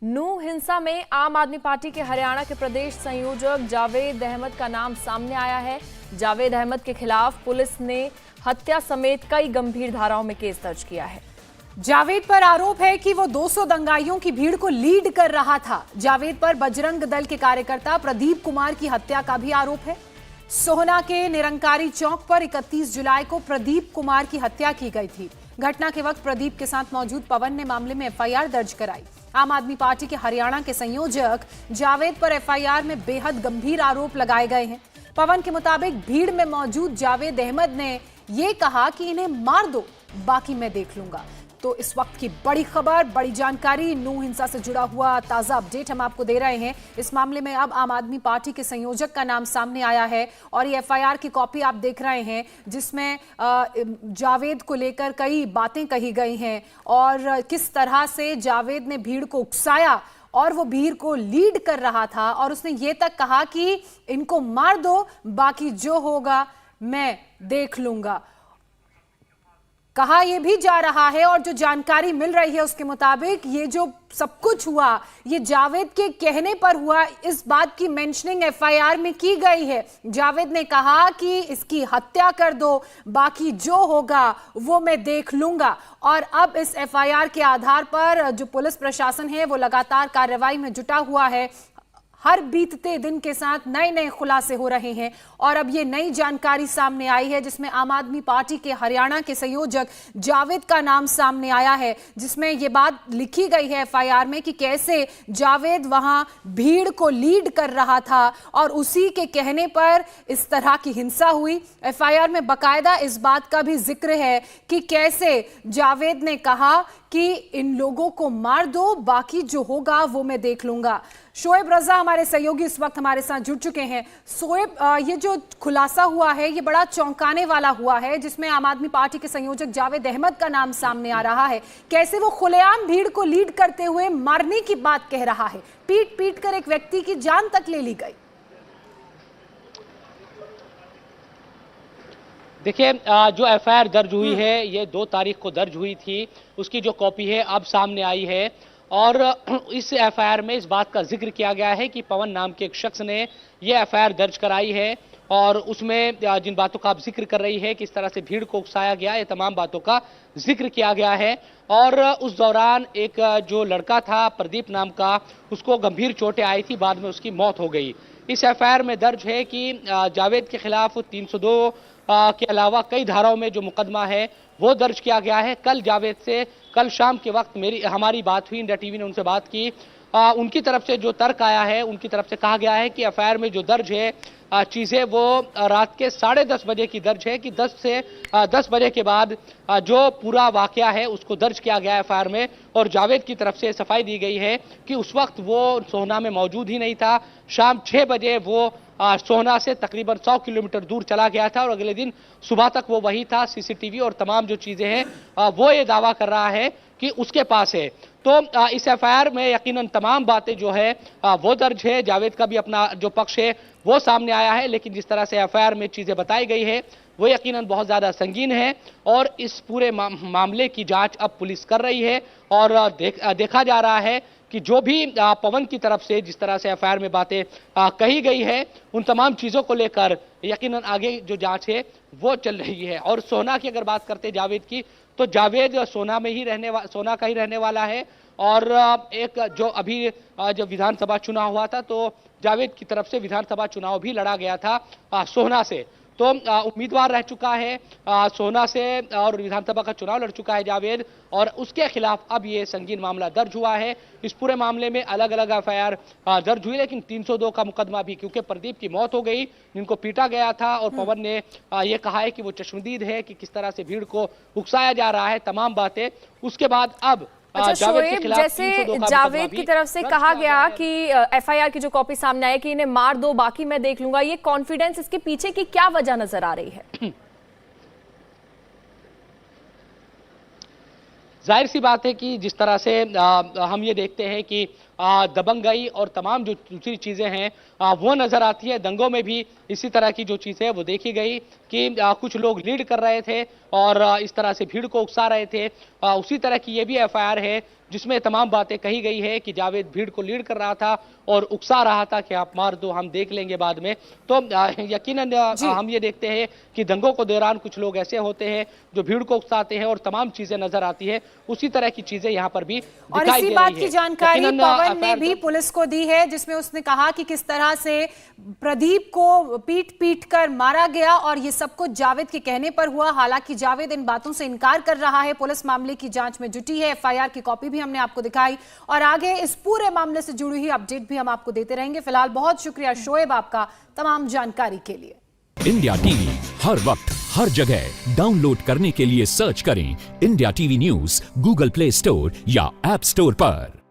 नूह हिंसा में आम आदमी पार्टी के हरियाणा के प्रदेश संयोजक जावेद अहमद का नाम सामने आया है। जावेद अहमद के खिलाफ पुलिस ने हत्या समेत कई गंभीर धाराओं में केस दर्ज किया है। जावेद पर आरोप है कि वो 200 दंगाइयों की भीड़ को लीड कर रहा था। जावेद पर बजरंग दल के कार्यकर्ता प्रदीप कुमार की हत्या का भी आरोप है। सोहना के निरंकारी चौक पर 31 जुलाई को प्रदीप कुमार की हत्या की गई थी। घटना के वक्त प्रदीप के साथ मौजूद पवन ने मामले में एफआईआर दर्ज कराई। आम आदमी पार्टी के हरियाणा के संयोजक जावेद पर एफआईआर में बेहद गंभीर आरोप लगाए गए हैं। पवन के मुताबिक भीड़ में मौजूद जावेद अहमद ने यह कहा कि इन्हें मार दो, बाकी मैं देख लूंगा। तो इस वक्त की बड़ी खबर, बड़ी जानकारी, नूह हिंसा से जुड़ा हुआ ताजा अपडेट हम आपको दे रहे हैं। इस मामले में अब आम आदमी पार्टी के संयोजक का नाम सामने आया है और ये एफआईआर की कॉपी आप देख रहे हैं, जिसमें जावेद को लेकर कई बातें कही गई हैं और किस तरह से जावेद ने भीड़ को उकसाया और वो भीड़ को लीड कर रहा था और उसने ये तक कहा कि इनको मार दो, बाकी जो होगा मैं देख लूंगा। कहा यह भी जा रहा है और जो जानकारी मिल रही है उसके मुताबिक ये जो सब कुछ हुआ ये जावेद के कहने पर हुआ, इस बात की मेंशनिंग एफआईआर में की गई है। जावेद ने कहा कि इसकी हत्या कर दो, बाकी जो होगा वो मैं देख लूंगा। और अब इस एफआईआर के आधार पर जो पुलिस प्रशासन है वो लगातार कार्रवाई में जुटा हुआ है। हर बीतते दिन के साथ नए नए खुलासे हो रहे हैं और अब ये नई जानकारी सामने आई है जिसमें आम आदमी पार्टी के हरियाणा के संयोजक जावेद का नाम सामने आया है, जिसमें ये बात लिखी गई है एफआईआर में कि कैसे जावेद वहां भीड़ को लीड कर रहा था और उसी के कहने पर इस तरह की हिंसा हुई। एफआईआर में बाकायदा इस बात का भी जिक्र है कि कैसे जावेद ने कहा कि इन लोगों को मार दो, बाकी जो होगा वो मैं देख लूंगा। शोएब रजा हमारे सहयोगी इस वक्त हमारे साथ जुड़ चुके हैं। शोएब, ये जो खुलासा हुआ है ये बड़ा चौंकाने वाला हुआ है, जिसमें आम आदमी पार्टी के संयोजक जावेद अहमद का नाम सामने आ रहा है। कैसे वो खुलेआम भीड़ को लीड करते हुए मारने की बात कह रहा है, पीट पीट कर एक व्यक्ति की जान तक ले ली गई। देखिए, जो एफआईआर दर्ज हुई है ये 2 तारीख को दर्ज हुई थी, उसकी जो कॉपी है अब सामने आई है और इस एफआईआर में इस बात का जिक्र किया गया है कि पवन नाम के एक शख्स ने ये एफआईआर दर्ज कराई है और उसमें जिन बातों का आप जिक्र कर रही है, किस तरह से भीड़ को उकसाया गया, ये तमाम बातों का जिक्र किया गया है। और उस दौरान एक जो लड़का था प्रदीप नाम का, उसको गंभीर चोटें आई थी, बाद में उसकी मौत हो गई। इस एफआईआर में दर्ज है कि जावेद के खिलाफ 302 के अलावा कई धाराओं में जो मुकदमा है वो दर्ज किया गया है। कल जावेद से कल शाम के वक्त हमारी बात हुई, इंडिया टीवी ने उनसे बात की। उनकी तरफ से जो तर्क आया है, उनकी तरफ से कहा गया है कि एफआईआर में जो दर्ज है चीजें वो रात के 10:30 बजे की दर्ज है कि 10 बजे के बाद जो पूरा वाकया है उसको दर्ज किया गया है एफआईआर में। और जावेद की तरफ से सफाई दी गई है कि उस वक्त वो सोहना में मौजूद ही नहीं था। शाम 6 बजे वो सोहना से तकरीबन 100 किलोमीटर दूर चला गया था और अगले दिन सुबह तक वो वही था। सीसीटीवी और तमाम जो चीजें हैं वो ये दावा कर रहा है कि उसके पास है। तो इस एफआईआर में यकीनन तमाम बातें जो है वो दर्ज है। जावेद का भी अपना जो पक्ष है वो सामने आया है, लेकिन जिस तरह से एफआईआर में चीजें बताई गई है वो यकीनन बहुत ज्यादा संगीन है और इस पूरे मामले की जांच अब पुलिस कर रही है। और देखा जा रहा है कि जो भी पवन की तरफ से जिस तरह से एफआईआर में बातें कही गई है, उन तमाम चीजों को लेकर यकीनन आगे जो जांच है वो चल रही है। और सोहना की अगर बात करते जावेद की, तो जावेद सोहना का ही रहने वाला है। और एक जो अभी जब विधानसभा चुनाव हुआ था तो जावेद की तरफ से विधानसभा चुनाव भी लड़ा गया था सोहना से, तो उम्मीदवार रह चुका है सोहना से और विधानसभा का चुनाव लड़ चुका है जावेद। और उसके खिलाफ अब ये संगीन मामला दर्ज हुआ है। इस पूरे मामले में अलग अलग एफआईआर दर्ज हुई, लेकिन 302 का मुकदमा भी, क्योंकि प्रदीप की मौत हो गई, जिनको पीटा गया था। और पवन ने ये कहा है कि वो चश्मदीद है कि किस तरह से भीड़ को उकसाया जा रहा है, तमाम बातें। उसके बाद अब अच्छा शोएब, जैसे जावेद की तरफ से कहा गया कि एफआईआर की जो कॉपी सामने आई कि इन्हें मार दो, बाकी मैं देख लूंगा, ये कॉन्फिडेंस, इसके पीछे की क्या वजह नजर आ रही है? जाहिर सी बात है कि जिस तरह से हम ये देखते हैं कि दबंगई और तमाम जो दूसरी चीजें हैं वो नजर आती है। दंगों में भी इसी तरह की जो चीजें वो देखी गई कि कुछ लोग लीड कर रहे थे और इस तरह से भीड़ को उकसा रहे थे। उसी तरह की ये भी एफआईआर है जिसमें तमाम बातें कही गई है कि जावेद भीड़ को लीड कर रहा था और उकसा रहा था कि आप मार दो, हम देख लेंगे बाद में। तो यकीनन हम ये देखते हैं कि दंगों के दौरान कुछ लोग ऐसे होते हैं जो भीड़ को उकसाते हैं और तमाम चीजें नजर आती है। उसी तरह की चीजें यहाँ पर भी और दिखाई इसी दे बात रही की है। जानकारी यकीनन पवन ने एफआईआर भी पुलिस को दी है, जिसमें उसने कहा कि किस तरह से प्रदीप को पीट पीट कर मारा गया और ये सब कुछ जावेद के कहने पर हुआ। हालांकि जावेद इन बातों से इनकार कर रहा है। पुलिस मामले की जांच में जुटी है। एफआईआर की कॉपी भी हमने आपको दिखाई और आगे इस पूरे मामले से जुड़ी हुई अपडेट भी हम आपको देते रहेंगे। फिलहाल बहुत शुक्रिया शोएब आपका तमाम जानकारी के लिए। इंडिया टीवी हर वक्त हर जगह डाउनलोड करने के लिए सर्च करें India TV news Google play store या ऐप स्टोर पर।